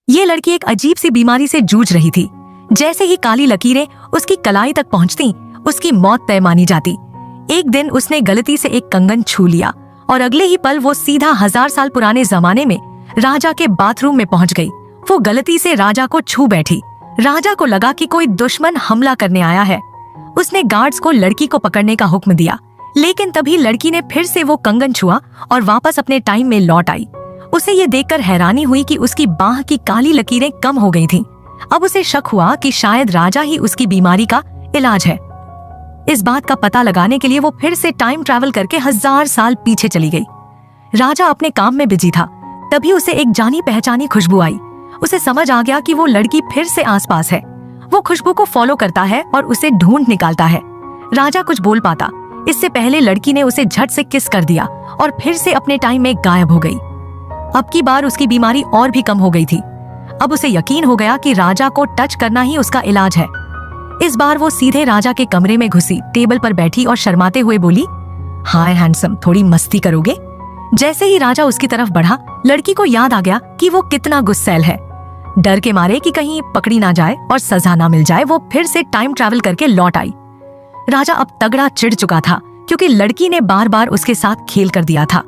ये लड़की एक अजीब सी बीमारी से जूझ रही थी। जैसे ही काली लकीरें उसकी कलाई तक पहुंचती, उसकी मौत तय मानी जाती। एक दिन उसने गलती से एक कंगन छू लिया और अगले ही पल वो सीधा 1000 साल पुराने जमाने में राजा के बाथरूम में पहुंच गई। वो गलती से राजा को छू बैठी। राजा को लगा कि कोई दुश्मन हमला करने आया है। उसने गार्ड्स को लड़की को पकड़ने का हुक्म दिया, लेकिन तभी लड़की ने फिर से वो कंगन छुआ और वापस अपने टाइम में लौट आई। उसे ये देखकर हैरानी हुई कि उसकी बाह की काली लकीरें कम हो गई थीं। अब उसे शक हुआ कि शायद राजा ही उसकी बीमारी का इलाज है। इस बात का पता लगाने के लिए वो फिर से टाइम ट्रैवल करके 1000 साल पीछे चली गई। राजा अपने काम में बिजी था। तभी उसे एक जानी पहचानी खुशबू आई। उसे समझ आ गया कि वो लड़की फिर से आसपास है। वो खुशबू को फॉलो करता है और उसे ढूंढ निकालता है। राजा कुछ बोल पाता इससे पहले लड़की ने उसे झट से किस कर दिया और फिर से अपने टाइम में गायब हो गई। अब की बार उसकी बीमारी और भी कम हो गई थी। अब उसे यकीन हो गया कि राजा को टच करना ही उसका इलाज है। इस बार वो सीधे राजा के कमरे में घुसी, टेबल पर बैठी और शर्माते हुए बोली, हाय हैंडसम, थोड़ी मस्ती करोगे? जैसे ही राजा उसकी तरफ बढ़ा, लड़की को याद आ गया कि वो कितना गुस्सैल है। डर के मारे कि कहीं पकड़ी ना जाए और सजा ना मिल जाए, वो फिर से टाइम ट्रैवल करके लौट आई। राजा अब तगड़ा चिढ़ चुका था क्योंकि लड़की ने बार बार उसके साथ खेल कर दिया था।